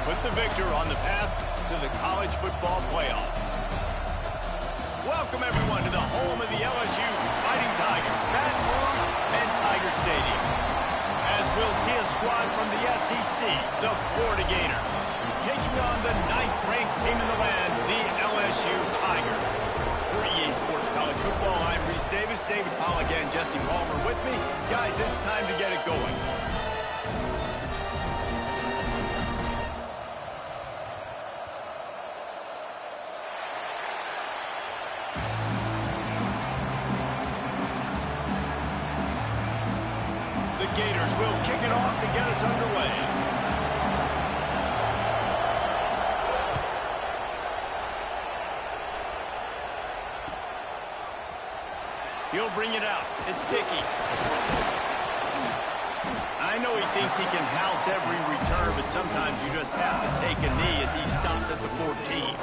put the victor on the path to the college football playoff. Welcome, everyone, to the home of the LSU Fighting Tigers, Baton Rouge and Tiger Stadium. As we'll see a squad from the SEC, the Florida Gators, taking on the 9th-ranked team in the land, the LSU Tigers. For EA Sports College Football, I'm Reese Davis, David Pollack, and Jesse Palmer with me. Guys, it's time to get it going. The Gators will kick it off to get us underway. He'll bring it out. It's Dickey. I know he thinks he can house every return, but sometimes you just have to take a knee as he stopped at the 14.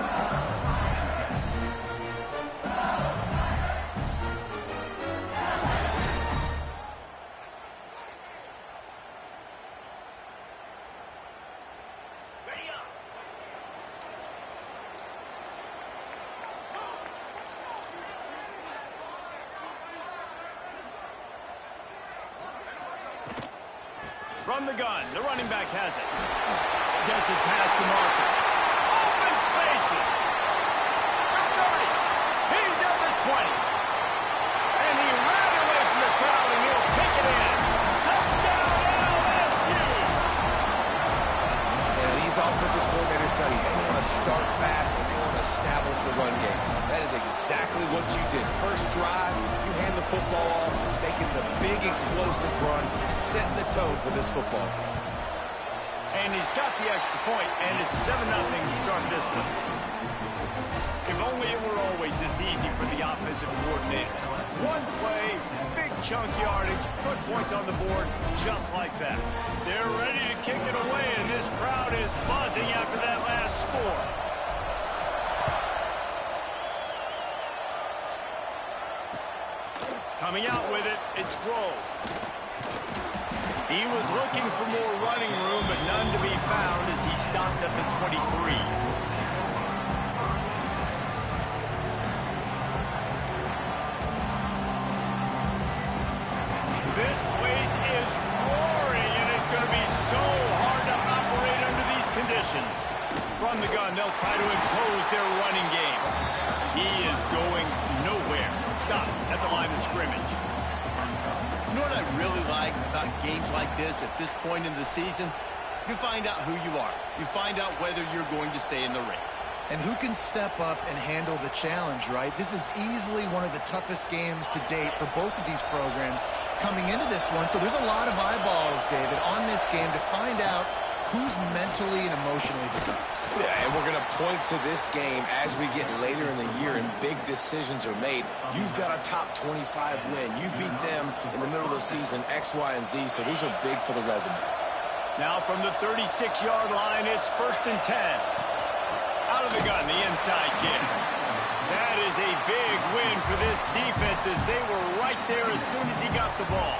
From the gun, the running back has it. Gets it past the marker. Open spaces. The 30. He's at the 20. And he ran away from the crowd, and he'll take it in. Touchdown, LSU! And these offensive coordinators tell you they want to start fast and they want to establish the run game. That is exactly what you did. First drive, you hand the football off, making the big explosive run, setting the tone for this football game. And he's got the extra point, and it's 7-0 to start this one. If only it were always this easy for the offensive coordinator. One play, big chunk yardage, put points on the board just like that. They're ready to kick it away, and this crowd is buzzing after that last score. Coming out with it, it's Grove. He was looking for more running room, but none to be found as he stopped at the 23. This place is roaring, and it's going to be so hard to operate under these conditions. From the gun, they'll try to impose their running game. He is going nowhere. Stop at the line of scrimmage. You know what I really like about games like this at this point in the season? You find out who you are. You find out whether you're going to stay in the race. And who can step up and handle the challenge, right? This is easily one of the toughest games to date for both of these programs coming into this one. So there's a lot of eyeballs, David, on this game to find out who's mentally and emotionally the toughest. Yeah, and we're going to point to this game as we get later in the year and big decisions are made. You've got a top 25 win. You beat them in the middle of the season, X, Y, and Z, so these are big for the resume. Now from the 36-yard line, it's 1st and 10. Out of the gun, the inside kick. That is a big win for this defense as they were right there as soon as he got the ball.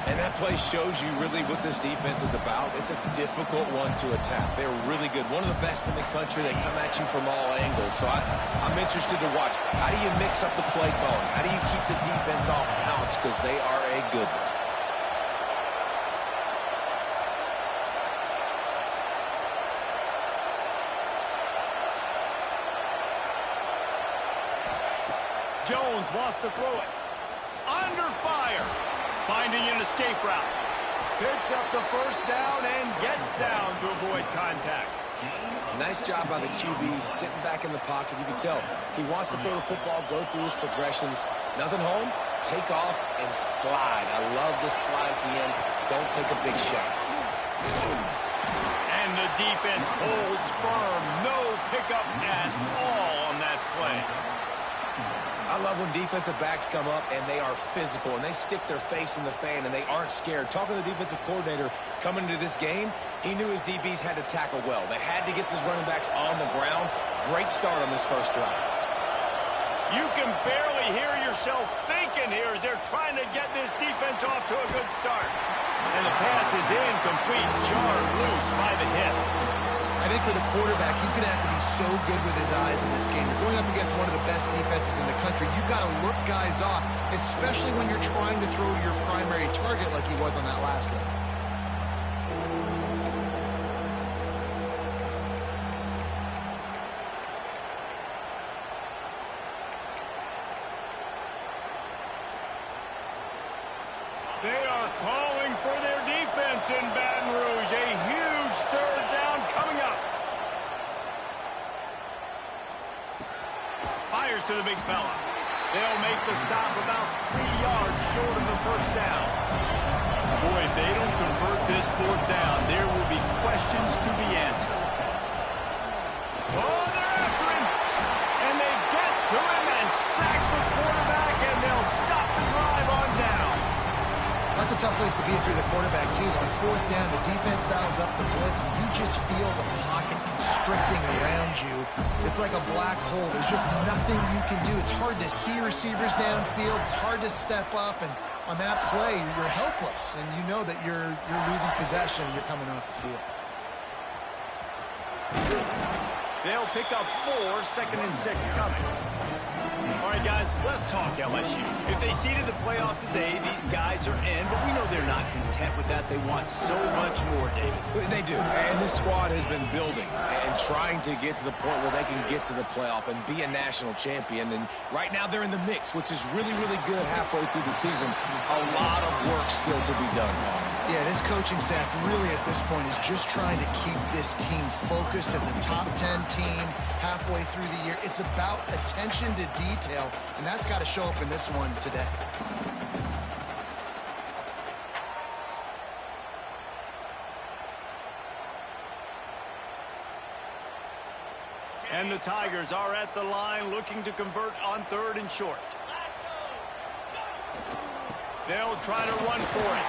And that play shows you really what this defense is about. It's a difficult one to attack. They're really good. One of the best in the country. They come at you from all angles. So I'm interested to watch. How do you mix up the play calling? How do you keep the defense off balance? Because they are a good one. Jones wants to throw it. Under fire. Finding an escape route. Picks up the first down and gets down to avoid contact. Nice job by the QB sitting back in the pocket. You can tell he wants to throw the football, go through his progressions. Nothing home, take off and slide. I love the slide at the end. Don't take a big shot. And the defense holds firm. No pickup at all on that play. I love when defensive backs come up and they are physical and they stick their face in the fan and they aren't scared. Talking to the defensive coordinator coming into this game, he knew his DBs had to tackle well. They had to get these running backs on the ground. Great start on this first drive. You can barely hear yourself thinking here as they're trying to get this defense off to a good start. And the pass is incomplete, jarred loose by the hip. for the quarterback, he's going to have to be so good with his eyes in this game. You're going up against one of the best defenses in the country. You've got to look guys off, especially when you're trying to throw to your primary target like he was on that last one. They are calling for their defense in Baton Rouge. A huge third down coming up. Fires to the big fella. They'll make the stop about 3 yards short of the first down. Boy, if they don't convert this fourth down, there will be questions to be answered. Oh, they're after him. And they get to him and sack the quarterback, and they'll stop the drive on down. That's a tough place to be through the quarterback, too. On fourth down, the defense dials up the blitz, and you just feel the pocket constricting around you. It's like a black hole. There's just nothing you can do. It's hard to see receivers downfield. It's hard to step up, and on that play, you're helpless, and you know that you're losing possession and you're coming off the field. They'll pick up 4, 2nd and 6 coming. All right, guys, let's talk LSU. If they seeded the playoff today, these guys are in, but we know they're not content with that. They want so much more, David. They do, and this squad has been building and trying to get to the point where they can get to the playoff and be a national champion. And right now they're in the mix, which is really, really good halfway through the season. A lot of work still to be done, Paul. Yeah, this coaching staff really at this point is just trying to keep this team focused as a top 10 team halfway through the year. It's about attention to detail, and that's got to show up in this one today. And the Tigers are at the line looking to convert on 3rd and short. They'll try to run for it.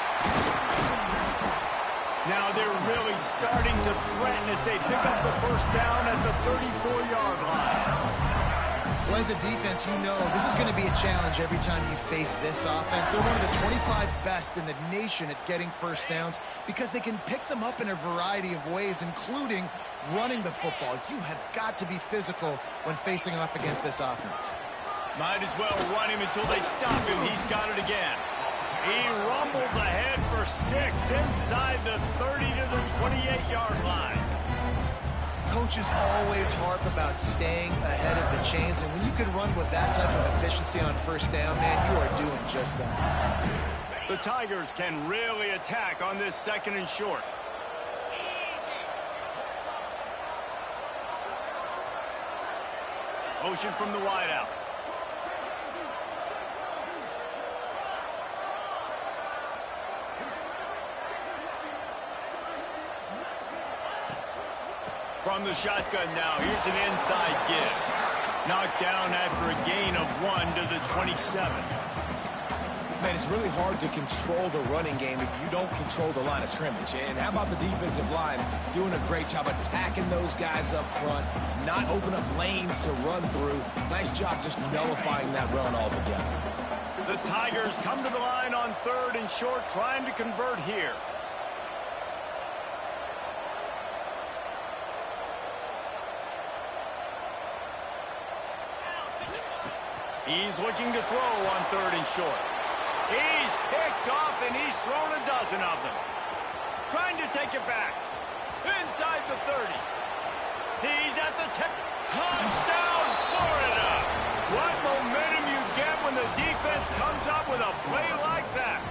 Now they're really starting to threaten as they pick up the first down at the 34-yard line. Well, as a defense, you know this is going to be a challenge every time you face this offense. They're one of the 25 best in the nation at getting first downs because they can pick them up in a variety of ways, including running the football. You have got to be physical when facing off against this offense. Might as well run him until they stop him. He's got it again. He rumbles ahead for 6 inside the 30 to the 28-yard line. Coaches always harp about staying ahead of the chains, and when you can run with that type of efficiency on first down, man, you are doing just that. The Tigers can really attack on this 2nd and short. Motion from the wideout. From the shotgun now, here's an inside give. Knocked down after a gain of 1 to the 27. Man, it's really hard to control the running game if you don't control the line of scrimmage. And how about the defensive line doing a great job attacking those guys up front, not open up lanes to run through. Nice job just nullifying that run altogether. The Tigers come to the line on 3rd and short, trying to convert here. He's looking to throw on 3rd and short. He's picked off, and he's thrown a dozen of them. Trying to take it back. Inside the 30. He's at the 10. Touchdown, Florida! What momentum you get when the defense comes up with a play like that.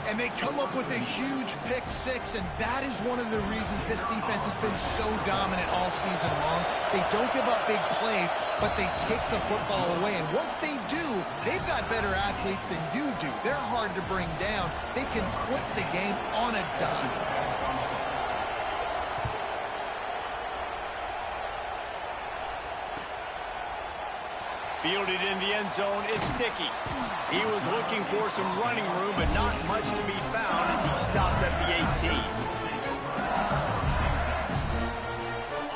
And they come up with a huge pick 6, and that is one of the reasons this defense has been so dominant all season long. They don't give up big plays, but they take the football away. And once they do, they've got better athletes than you do. They're hard to bring down. They can flip the game on a dime. Fielded in the end zone, it's Sticky. He was looking for some running room, but not much to be found as he stopped at the 18.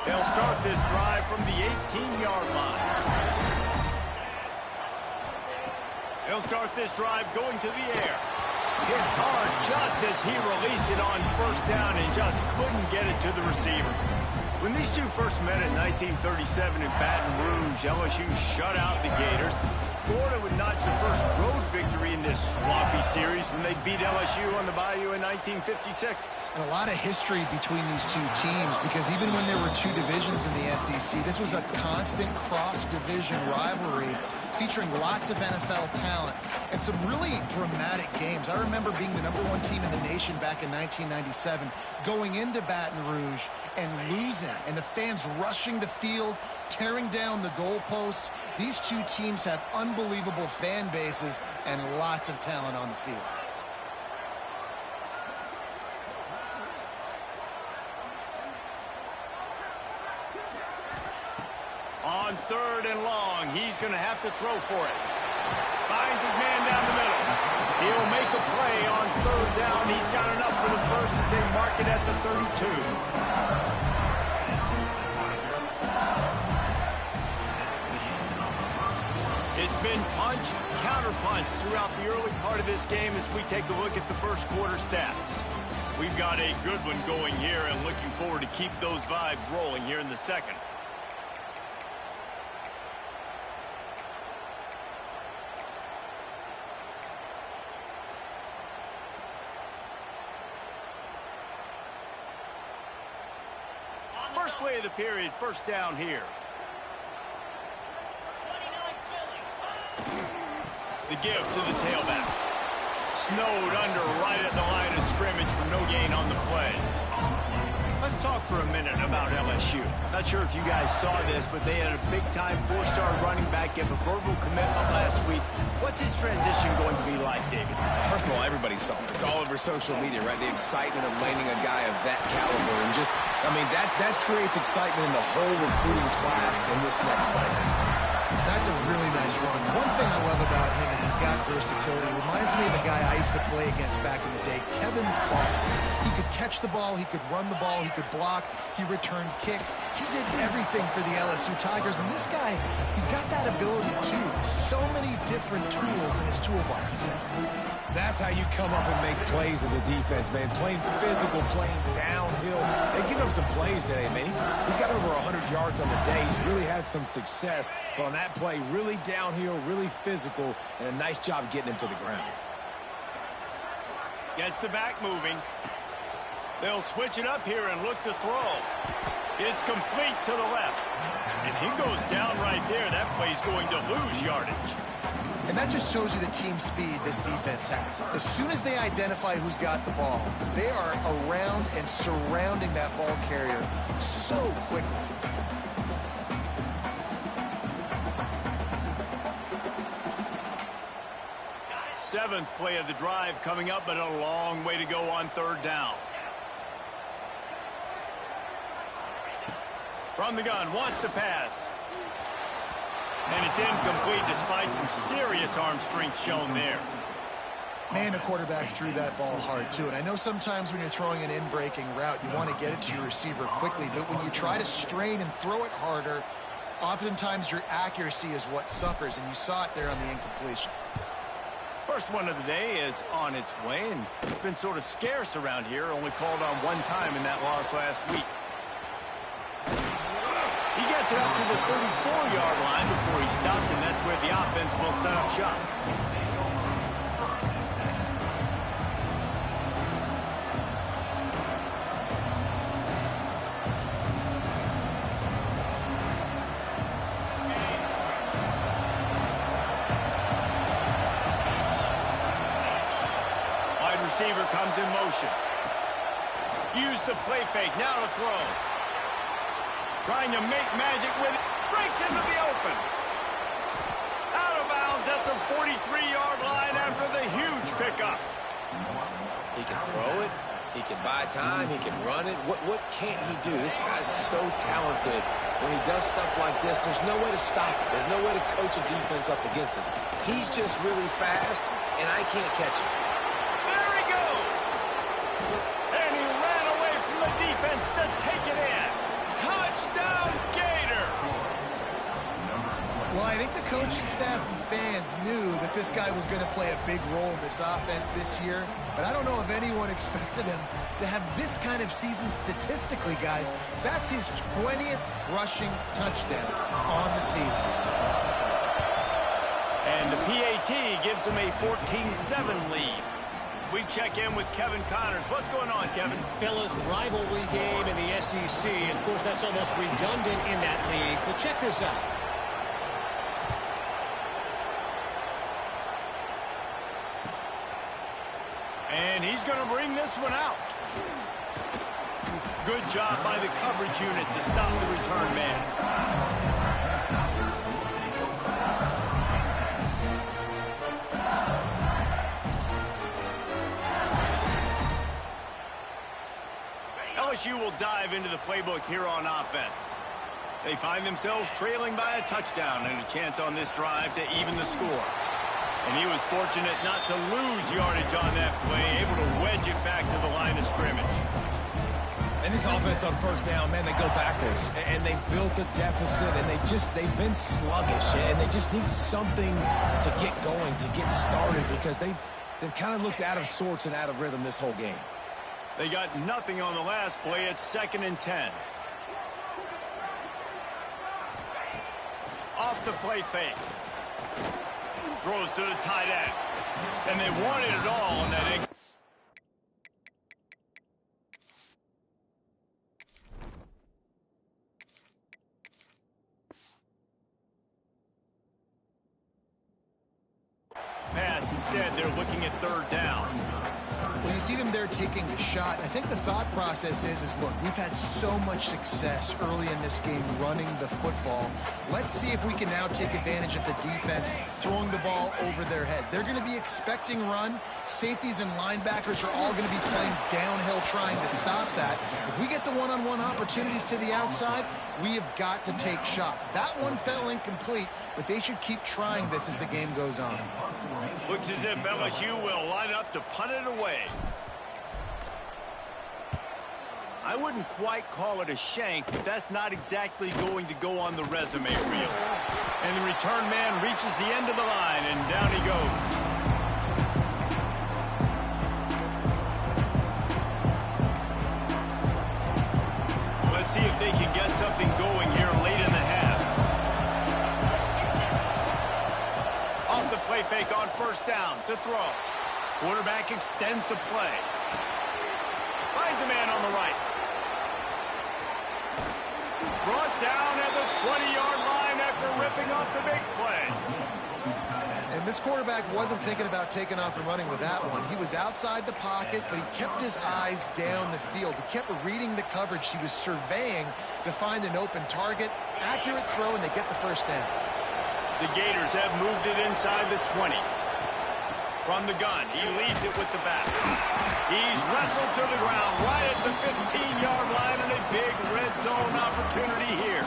They'll start this drive from the 18-yard line. They'll start this drive going to the air. Hit hard just as he released it on first down and just couldn't get it to the receiver. When these two first met in 1937 in Baton Rouge, LSU shut out the Gators. Florida would notch the first road victory in this swampy series when they beat LSU on the Bayou in 1956. And a lot of history between these two teams, because even when there were two divisions in the SEC, this was a constant cross-division rivalry featuring lots of NFL talent and some really dramatic games. I remember being the #1 team in the nation back in 1997, going into Baton Rouge and losing, and the fans rushing the field, tearing down the goalposts. These two teams have unbelievable fan bases and lots of talent on the field. On 3rd and long, he's going to have to throw for it. Finds his man down the middle. He'll make a play on 3rd down. He's got enough for the first as they mark it at the 32. It's been punch, counter-punch throughout the early part of this game as we take a look at the first quarter stats. We've got a good one going here and looking forward to keep those vibes rolling here in the second. First play of the period, first down here. The give to the tailback. Snowed under right at the line of scrimmage for no gain on the play. Let's talk for a minute about LSU. Not sure if you guys saw this, but they had a big-time 4-star running back give a verbal commitment last week. What's his transition going to be like, David? First of all, everybody saw it. It's all over social media, right? The excitement of landing a guy of that caliber. And just, I mean, that creates excitement in the whole recruiting class in this next cycle. That's a really nice run. One thing I love about him is he's got versatility. Reminds me of a guy I used to play against back in the day, Kevin Falk. He could catch the ball, he could run the ball, he could block, he returned kicks. He did everything for the LSU Tigers, and this guy, he's got that ability too. So many different tools in his toolbox. That's how you come up and make plays as a defense, man. Playing physical, playing downhill. They give him some plays today, man. He's got over 100 yards on the day. He's really had some success. But on that play, really downhill, really physical, and a nice job getting him to the ground. Gets the back moving. They'll switch it up here and look to throw. It's complete to the left. And he goes down right there. That play's going to lose yardage. And that just shows you the team speed this defense has. As soon as they identify who's got the ball, they are around and surrounding that ball carrier so quickly. Seventh play of the drive coming up, but a long way to go on 3rd down. From the gun, wants to pass. And it's incomplete despite some serious arm strength shown there. Man, the quarterback threw that ball hard, too. And I know sometimes when you're throwing an in-breaking route, you want to get it to your receiver quickly. But when you try to strain and throw it harder, oftentimes your accuracy is what suffers. And you saw it there on the incompletion. First one of the day is on its way, and it's been sort of scarce around here. Only called on one time in that loss last week. He gets it up to the 34-yard line before he stopped, and that's where the offense will set up shop. Wide receiver comes in motion. Use the play fake, now to throw. Trying to make magic with it. Breaks into the open. Out of bounds at the 43-yard line after the huge pickup. He can throw it. He can buy time. He can run it. What can't he do? This guy's so talented. When he does stuff like this, there's no way to stop it. There's no way to coach a defense up against this. He's just really fast, and I can't catch him. There he goes. And he ran away from the defense to take it in. Touchdown, Gators! Well, I think the coaching staff and fans knew that this guy was going to play a big role in this offense this year, but I don't know if anyone expected him to have this kind of season statistically, guys. That's his 20th rushing touchdown on the season. And the PAT gives him a 14-7 lead. We check in with Kevin Connors. What's going on, Kevin? Fellas, rivalry game in the SEC. Of course, that's almost redundant in that league. But check this out. And he's going to bring this one out. Good job by the coverage unit to stop the return man. LSU will dive into the playbook here on offense. They find themselves trailing by a touchdown and a chance on this drive to even the score. And he was fortunate not to lose yardage on that play, able to wedge it back to the line of scrimmage. And this offense on first down, man, they go backwards. And they built a deficit, and they've been sluggish. And they just need something to get going, to get started, because they've kind of looked out of sorts and out of rhythm this whole game. They got nothing on the last play. It's 2nd and 10. Off the play fake. Throws to the tight end. And they wanted it all on that. Pass. Instead, they're looking at 3rd down. Well, you see them there taking the shot. I think the thought process is, look, we've had so much success early in this game running the football. Let's see if we can now take advantage of the defense throwing the ball over their heads. They're going to be expecting run. Safeties and linebackers are all going to be playing downhill trying to stop that. If we get the one-on-one opportunities to the outside, we have got to take shots. That one fell incomplete, but they should keep trying this as the game goes on. Looks as if LSU will line up to punt it away. I wouldn't quite call it a shank, but that's not exactly going to go on the resume reel. And the return man reaches the end of the line, and down he goes. Let's see if they can get something going here late in the half. Off the play fake on 1st down to throw. Quarterback extends the play. Finds a man on the right. Brought down at the 20-yard line after ripping off the big play. And this quarterback wasn't thinking about taking off and running with that one. He was outside the pocket, but he kept his eyes down the field. He kept reading the coverage. He was surveying to find an open target. Accurate throw, and they get the 1st down. The Gators have moved it inside the 20. From the gun, he leads it with the back. He's wrestled to the ground right at the 15-yard line, and a big red zone opportunity here.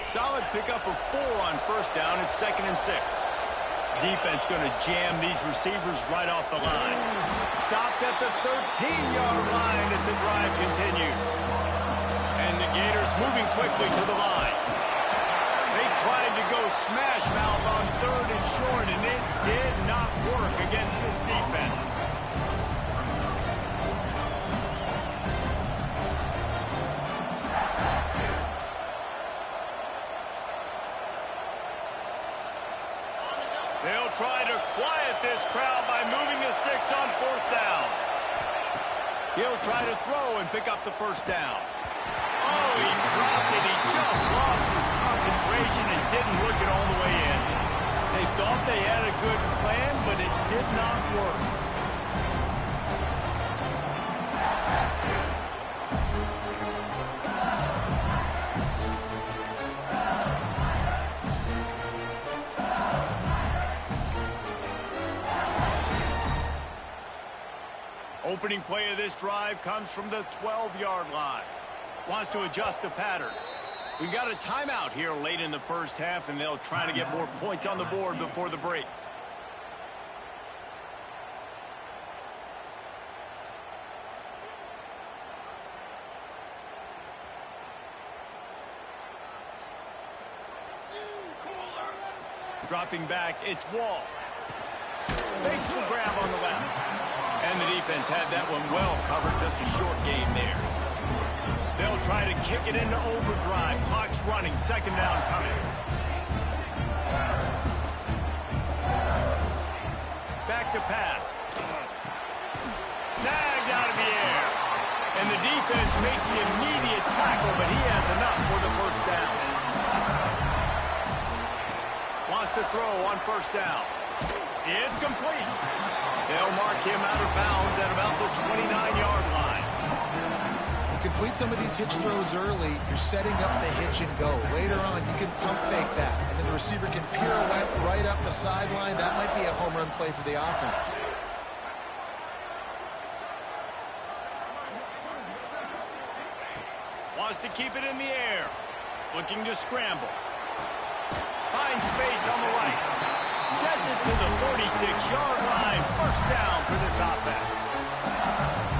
Solid pickup of 4 on 1st down. It's 2nd and 6. Defense going to jam these receivers right off the line. Stopped at the 13-yard line as the drive continues. And the Gators moving quickly to the line. They tried to go smash mouth on 3rd and short, and it did not work against this defense. They'll try to quiet this crowd by moving the sticks on 4th down. He'll try to throw and pick up the 1st down. Oh, he dropped it. He just lost his concentration and didn't look it all the way in. They thought they had a good plan, but it did not work. Opening play of this drive comes from the 12-yard line. Wants to adjust the pattern. We got a timeout here late in the first half, and they'll try to get more points on the board before the break. Dropping back, it's Wall. Makes the grab on the left. And the defense had that one well covered, just a short game there. They'll try to kick it into overdrive. Clock's running, second down coming. Back to pass. Snagged out of the air. And the defense makes the immediate tackle, but he has enough for the first down. Wants to throw on first down. It's complete. They'll mark him out of bounds at about the 29-yard line. Complete some of these hitch throws early, you're setting up the hitch and go. Later on, you can pump fake that, and then the receiver can pirouette right up the sideline. That might be a home run play for the offense. Wants to keep it in the air. Looking to scramble. Finds space on the right. Gets it to the 46-yard line. First down for this offense.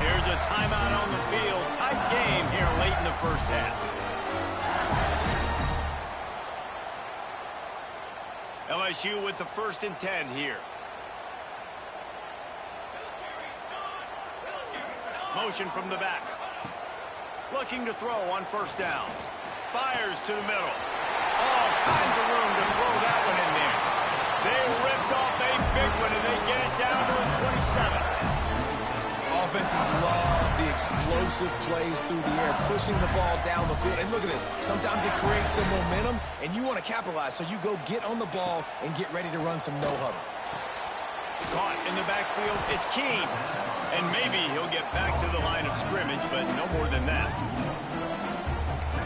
Here's a timeout on the field. Tight game here late in the first half. LSU with the 1st and 10 here. Motion from the back. Looking to throw on first down. Fires to the middle. All kinds of room to throw that one in there. They ripped off a big one, and they get it down to a 27. Offenses love the explosive plays through the air, pushing the ball down the field. And look at this. Sometimes it creates some momentum, and you want to capitalize. So you go get on the ball and get ready to run some no-huddle. Caught in the backfield. It's Keene. And maybe he'll get back to the line of scrimmage, but no more than that.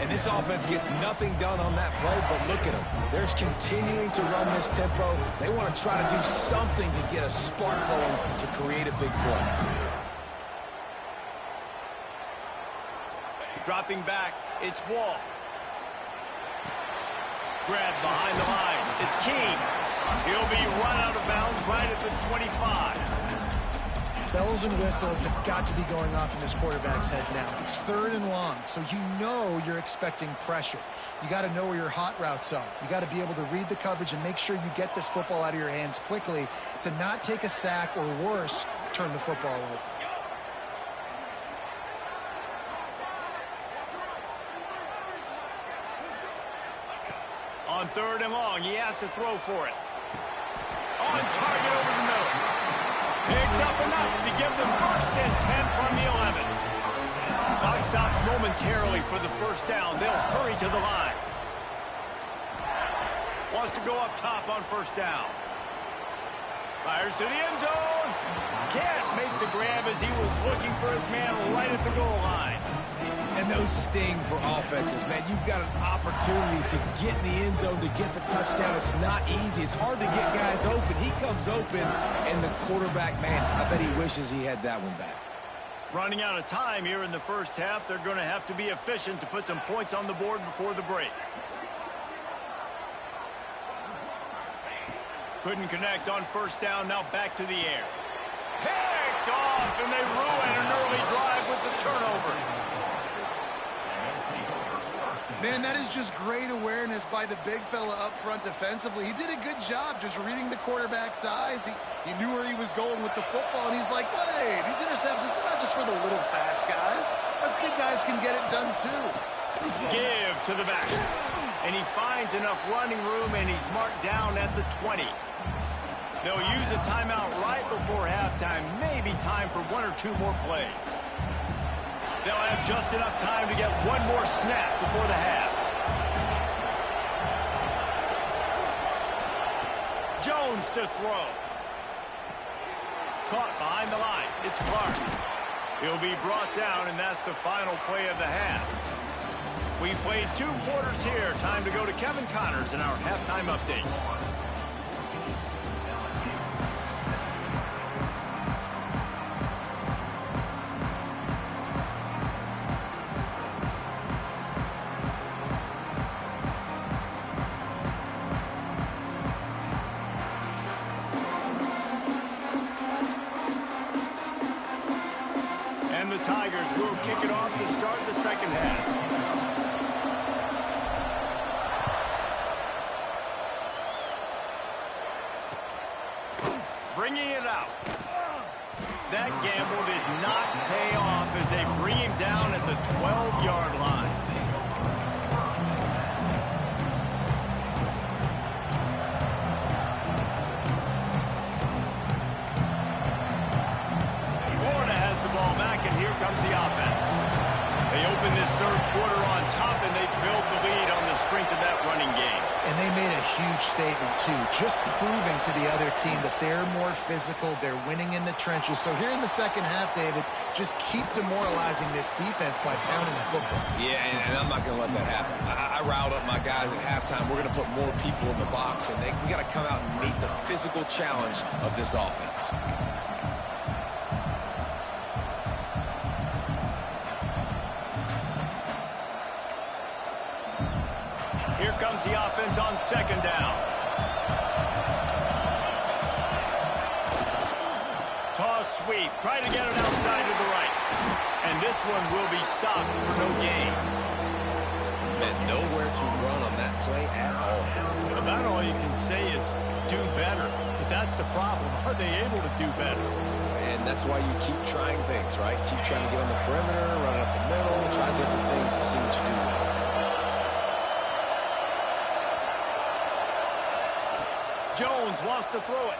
And this offense gets nothing done on that play, but look at them. They're continuing to run this tempo. They want to try to do something to get a spark going to create a big play. Dropping back, it's Wall. Grabbed behind the line. It's Keene. He'll be run out of bounds right at the 25. Bells and whistles have got to be going off in this quarterback's head now. It's 3rd and long, so you know you're expecting pressure. You got to know where your hot routes are. You got to be able to read the coverage and make sure you get this football out of your hands quickly to not take a sack or worse, turn the football over. On 3rd and long, he has to throw for it. On target over the middle. Picks up enough to give them 1st and 10 from the 11. Clock stops momentarily for the first down. They'll hurry to the line. Wants to go up top on first down. Fires to the end zone. Can't make the grab as he was looking for his man right at the goal line. And those sting for offenses, man. You've got an opportunity to get in the end zone, to get the touchdown. It's not easy. It's hard to get guys open. He comes open, and the quarterback, man, I bet he wishes he had that one back. Running out of time here in the first half. They're going to have to be efficient to put some points on the board before the break. Couldn't connect on first down. Now back to the air. Picked off, and they ruin an early drive with the turnover. Man, that is just great awareness by the big fella up front defensively. He did a good job just reading the quarterback's eyes. He knew where he was going with the football, and he's like, wait, these interceptions, they're not just for the little fast guys. Us big guys can get it done too. Give to the back. And he finds enough running room, and he's marked down at the 20. They'll use a timeout right before halftime. Maybe time for 1 or 2 more plays. They'll have just enough time to get one more snap before the half. Jones to throw. Caught behind the line. It's Clark. He'll be brought down, and that's the final play of the half. We played 2 quarters here. Time to go to Kevin Connors in our halftime update. gamble did not pay off as they bring him down at the 12-yard line. Florida has the ball back, and here comes the offense. They open this third quarter on top, and they build the lead on the strength of that running game. And they made a huge statement, too, just proving to the other team that they're more physical, they're winning in the trenches. So here in the second half, David, just keep demoralizing this defense by pounding the football. Yeah, and I'm not going to let that happen. I riled up my guys at halftime. We're going to put more people in the box, and we got to come out and meet the physical challenge of this offense. Here comes the offense on second down. Toss sweep. Try to get it outside to the right. And this one will be stopped for no gain. And nowhere to run on that play at all. About all you can say is do better. But that's the problem. Are they able to do better? And that's why you keep trying things, right? Keep trying to get on the perimeter, run up the middle, try different things to see what you do well. Jones wants to throw it.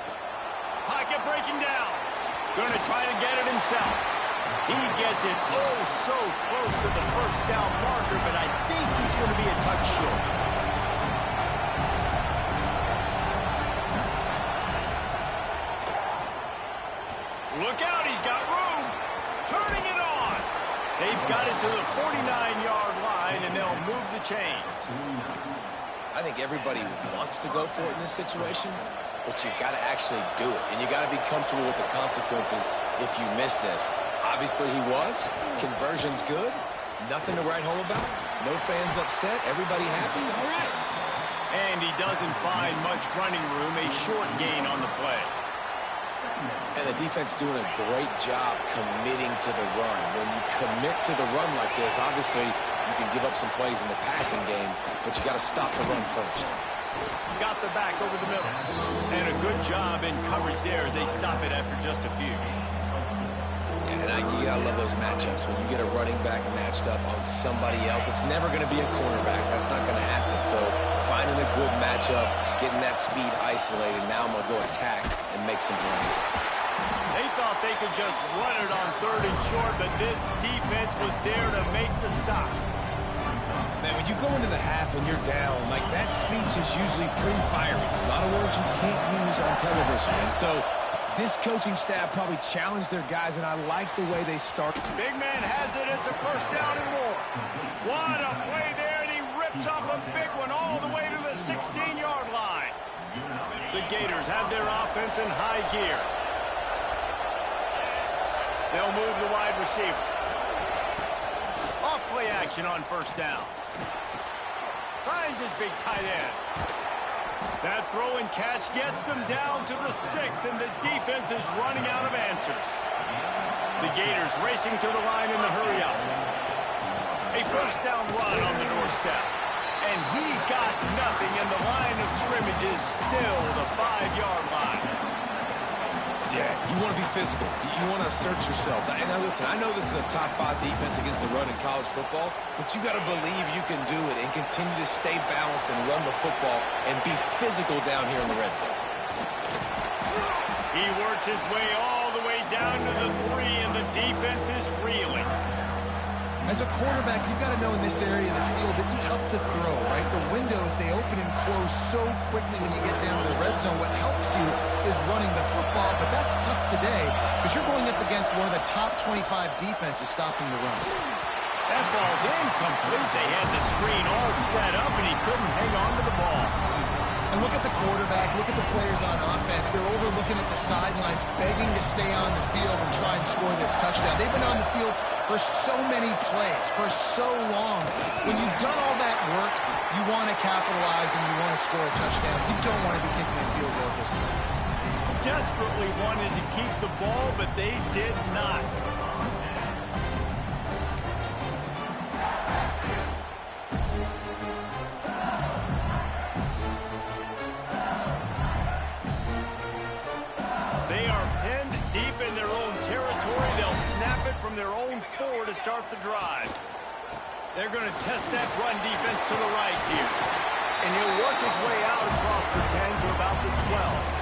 Pocket breaking down. Going to try to get it himself. He gets it oh so close to the first down marker, but I think he's going to be a touch short. Look out, he's got room. Turning it on. They've got it to the 49-yard line, and they'll move the chains. I think everybody wants to go for it in this situation, but you got to actually do it, and you got to be comfortable with the consequences if you miss this. Obviously, he was. Conversion's good. Nothing to write home about. No fans upset. Everybody happy. All right. And he doesn't find much running room. A short gain on the play. And the defense doing a great job committing to the run. When you commit to the run like this, obviously, you can give up some plays in the passing game, but you got to stop the run first. Got the back over the middle. And a good job in coverage there as they stop it after just a few. Yeah, and you got to love those matchups. When you get a running back matched up on somebody else, it's never going to be a cornerback. That's not going to happen. So finding a good matchup, getting that speed isolated, now I'm going to go attack and make some plays. They thought they could just run it on third and short, but this defense was there to make the stop. Man, when you go into the half and you're down, like that speech is usually pretty fiery. A lot of words you can't use on television. And so this coaching staff probably challenged their guys, and I like the way they start. Big man has it. It's a first down and more. What a play there, and he rips off a big one all the way to the 16-yard line. The Gators have their offense in high gear. They'll move the wide receiver. Off play action on first down. Finds his big tight end. That throw and catch gets them down to the 6, and the defense is running out of answers. The Gators racing to the line in the hurry up. A first down run on the doorstep. And he got nothing, and the line of scrimmage is still the 5-yard line. Yeah, you want to be physical. You want to assert yourselves. And now listen, I know this is a top 5 defense against the run in college football, but you got to believe you can do it and continue to stay balanced and run the football and be physical down here in the red zone. He works his way all the way down to the 3, and the defense is reeling. As a quarterback, you've got to know in this area of the field, it's tough to throw, right? The windows, they open and close so quickly when you get down to the red zone. What helps you is running the football, but that's tough today because you're going up against one of the top 25 defenses stopping the run. That ball's incomplete. They had the screen all set up, and he couldn't hang on to the ball. And look at the quarterback, look at the players on offense. They're overlooking at the sidelines, begging to stay on the field and try and score this touchdown. They've been on the field for so many plays, for so long. When you've done all that work, you want to capitalize and you want to score a touchdown. You don't want to be kicking a field goal at this point. Desperately wanted to keep the ball, but they did not. They are pinned deep in their own territory. start the drive. They're going to test that run defense to the right here. And he'll work his way out across the 10 to about the 12.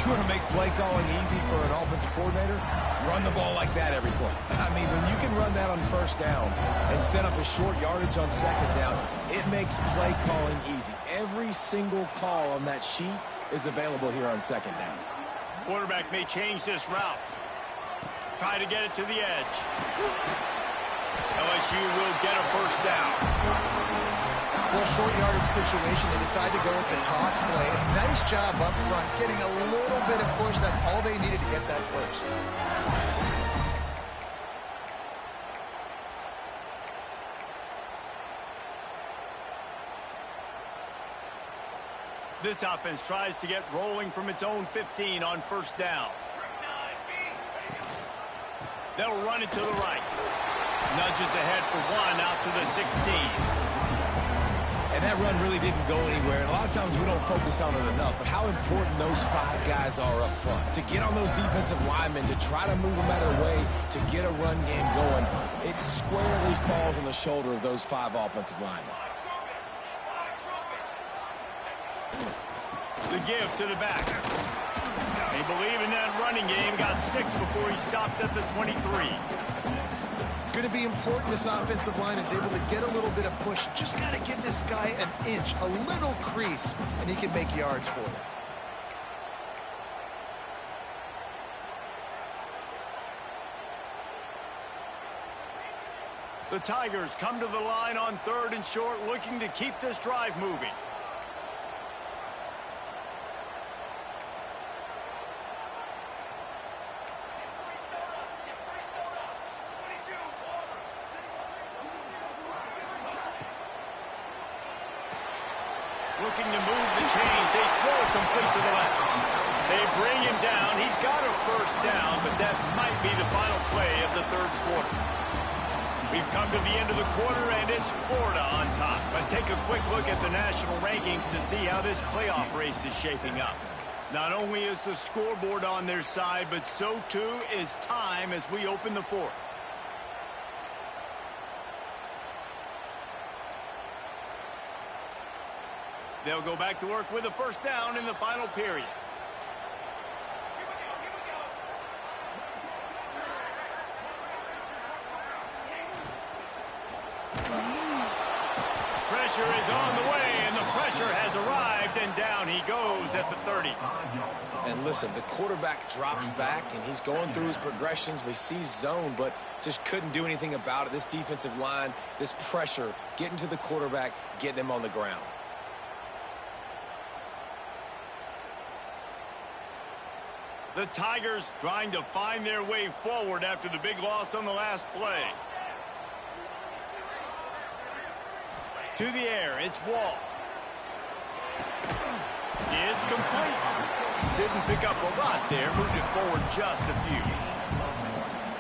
You want to make play calling easy for an offensive coordinator? Run the ball like that every play. I mean, when you can run that on first down and set up a short yardage on second down, it makes play calling easy. Every single call on that sheet is available here on second down. Quarterback may change this route. Try to get it to the edge. LSU will get a first down. Well, short yardage situation, they decide to go with the toss play. Nice job up front, getting a little bit of push. That's all they needed to get that first. This offense tries to get rolling from its own 15 on first down. They'll run it to the right. Nudges ahead for one out to the 16. And that run really didn't go anywhere. And a lot of times we don't focus on it enough. But how important those 5 guys are up front. To get on those defensive linemen, to try to move them out of the way, to get a run game going, it squarely falls on the shoulder of those 5 offensive linemen. The give to the back. They believe in that running game. Got 6 before he stopped at the 23. It's going to be important this offensive line is able to get a little bit of push. Just got to give this guy an inch, a little crease, and he can make yards for it. The Tigers come to the line on 3rd and short, looking to keep this drive moving. Looking to move the chains. They throw it complete to the left. They bring him down. He's got a first down, but that might be the final play of the 3rd quarter. We've come to the end of the quarter, and it's Florida on top. Let's take a quick look at the national rankings to see how this playoff race is shaping up. Not only is the scoreboard on their side, but so too is time as we open the 4th. They'll go back to work with a first down in the final period. Pressure is on the way, and the pressure has arrived, and down he goes at the 30. And listen, the quarterback drops back, and he's going through his progressions. We see zone, but just couldn't do anything about it. This defensive line, this pressure, getting to the quarterback, getting him on the ground. The Tigers trying to find their way forward after the big loss on the last play. To the air, it's Wall. It's complete. Didn't pick up a lot there, moved it forward just a few.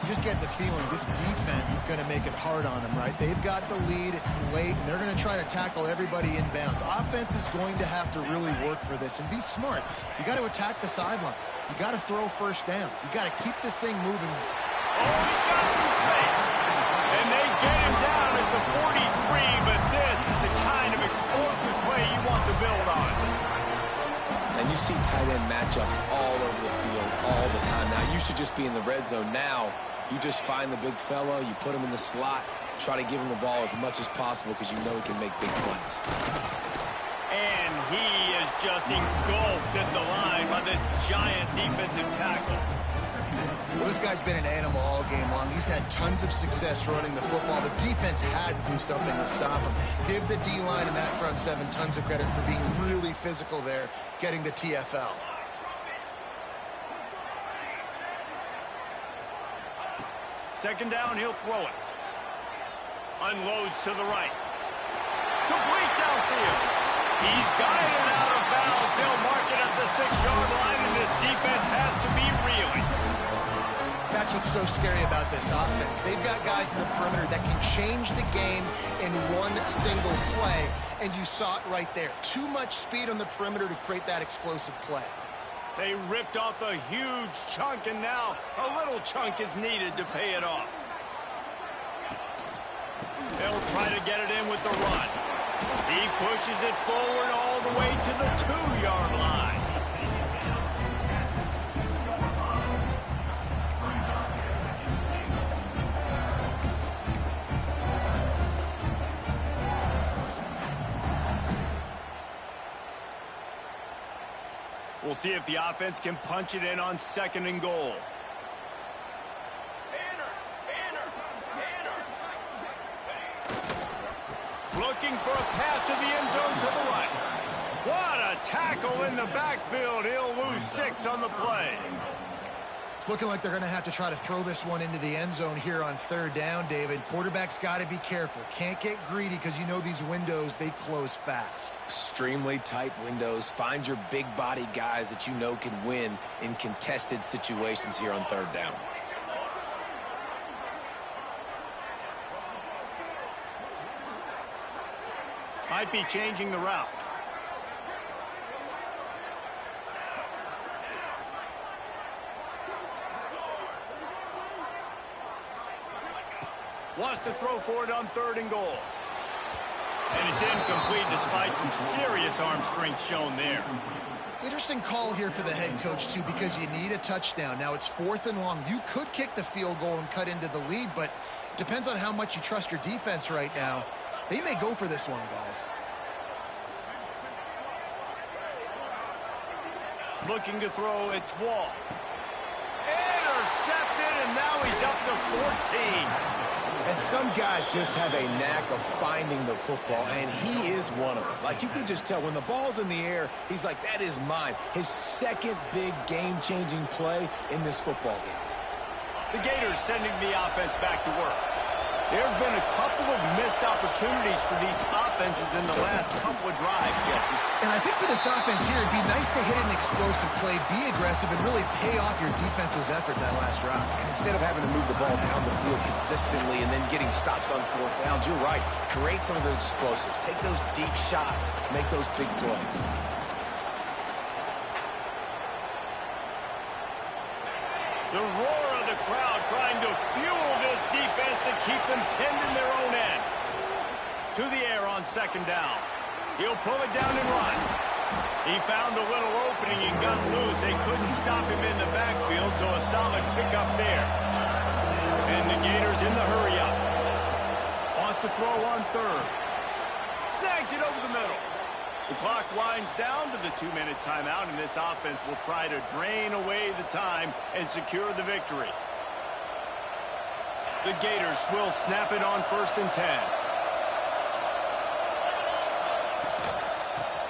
You just get the feeling this defense is going to make it hard on them, right? They've got the lead, it's late, and they're going to try to tackle everybody inbounds. Offense is going to have to really work for this and be smart. You got to attack the sidelines. You got to throw first downs. You got to keep this thing moving. Oh, he's got some space. And they get him down at the 43, but this is the kind of explosive play you want to build on. And you see tight end matchups all over the field all the time. Now, it used to just be in the red zone. Now, you just find the big fellow, you put him in the slot, try to give him the ball as much as possible because you know he can make big plays. And he is just engulfed at the line by this giant defensive tackle. Well, this guy's been an animal all game long. He's had tons of success running the football. The defense had to do something to stop him. Give the D-line and that front 7 tons of credit for being really physical there, getting the TFL. Second down, he'll throw it. Unloads to the right. Complete downfield. He's got it out of bounds. They'll mark it at the 6-yard line, and this defense has to be reeling. That's what's so scary about this offense. They've got guys in the perimeter that can change the game in one single play, and you saw it right there. Too much speed on the perimeter to create that explosive play. They ripped off a huge chunk, and now a little chunk is needed to pay it off. They'll try to get it in with the run. He pushes it forward all the way to the 2-yard line. We'll see if the offense can punch it in on 2nd and goal. Looking for a path to the end zone to the right. What a tackle in the backfield. He'll lose 6 on the play. It's looking like they're going to have to try to throw this one into the end zone here on 3rd down, David. Quarterback's got to be careful. Can't get greedy because you know these windows, they close fast. Extremely tight windows. Find your big body guys that you know can win in contested situations here on 3rd down. Might be changing the route. Wants to throw for it on 3rd and goal. And it's incomplete despite some serious arm strength shown there. Interesting call here for the head coach, too, because you need a touchdown. Now it's 4th and long. You could kick the field goal and cut into the lead, but it depends on how much you trust your defense right now. They may go for this one, guys. Looking to throw, it's Wall. Intercepted, and now he's up to 14. And some guys just have a knack of finding the football, and he is one of them. Like, you can just tell when the ball's in the air, he's like, that is mine. His 2nd big game-changing play in this football game. The Gators sending the offense back to work. There have been a couple of missed opportunities for these offenses in the last couple of drives, Jesse. And I think for this offense here, it'd be nice to hit an explosive play, be aggressive, and really pay off your defense's effort that last drive. And instead of having to move the ball down the field consistently and then getting stopped on 4th downs, you're right. Create some of those explosives. Take those deep shots. Make those big plays. The roar of the crowd trying to fuel this defense to keep them pinned in their own end. To the air on 2nd down. He'll pull it down and run. He found a little opening and got loose. They couldn't stop him in the backfield, so a solid pickup there. And the Gators in the hurry up. Wants to throw on 3rd. Snags it over the middle. The clock winds down to the 2-minute timeout, and this offense will try to drain away the time and secure the victory. The Gators will snap it on 1st and 10.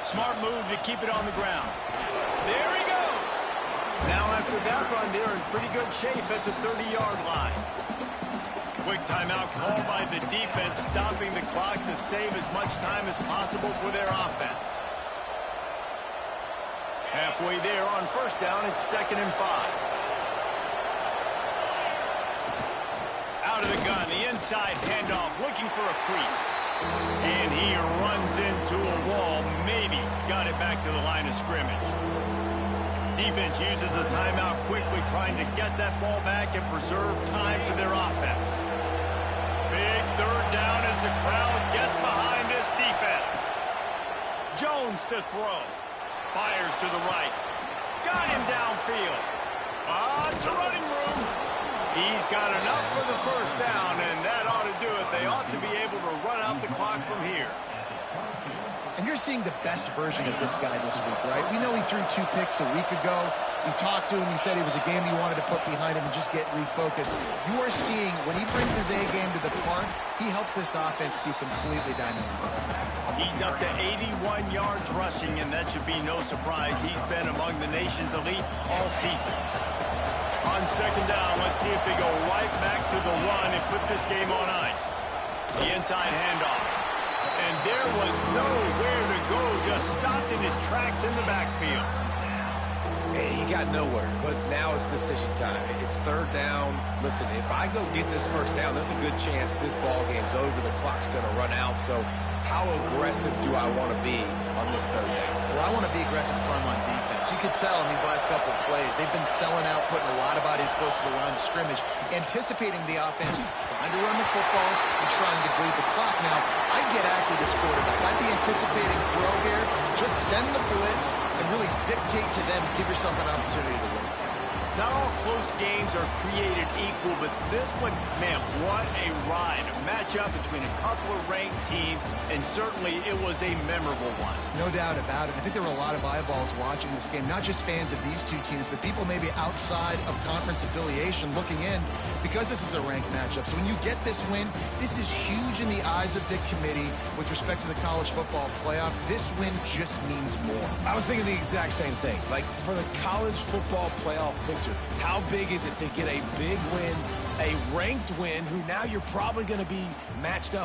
Smart move to keep it on the ground. There he goes. Now after that run, they're in pretty good shape at the 30-yard line. Quick timeout called by the defense, stopping the clock to save as much time as possible for their offense. Halfway there on 1st down, it's 2nd and 5. Out of the gun, the inside handoff, looking for a crease. And he runs into a wall, maybe got it back to the line of scrimmage. Defense uses a timeout quickly, trying to get that ball back and preserve time for their offense. Big 3rd down as the crowd gets behind this defense. Jones to throw. Fires to the right. Got him downfield. It's a running room. He's got enough for the 1st down, and that ought to do it. They ought to be able to run out the clock from here. And you're seeing the best version of this guy this week, right? We know he threw 2 picks a week ago. We talked to him. He said it was a game he wanted to put behind him and just get refocused. You are seeing when he brings his A game to the park, he helps this offense be completely dynamic. He's up to 81 yards rushing, and that should be no surprise. He's been among the nation's elite all season. On 2nd down, let's see if they go right back to the run and put this game on ice. The inside handoff. And there was nowhere to go, just stopped in his tracks in the backfield. Hey, he got nowhere, but now it's decision time. It's 3rd down. Listen, if I go get this 1st down, there's a good chance this ball game's over. The clock's going to run out. So how aggressive do I want to be on this 3rd down? Well, I want to be aggressive front line defense. You could tell in these last couple of plays, they've been selling out, putting a lot of bodies close to the line of scrimmage, anticipating the offense, trying to run the football, and trying to bleed the clock. Now, I'd get after this quarterback. I'd be anticipating throw here. Just send the blitz and really dictate to them. Give yourself an opportunity to win. Not all close games are created equal, but this one, man, what a ride. A matchup between a couple of ranked teams, and certainly it was a memorable one. No doubt about it. I think there were a lot of eyeballs watching this game, not just fans of these two teams, but people maybe outside of conference affiliation looking in because this is a ranked matchup. So when you get this win, this is huge in the eyes of the committee with respect to the college football playoff. This win just means more. I was thinking the exact same thing. Like, for the college football playoff picture, how big is it to get a big win, a ranked win, who now you're probably going to be matched up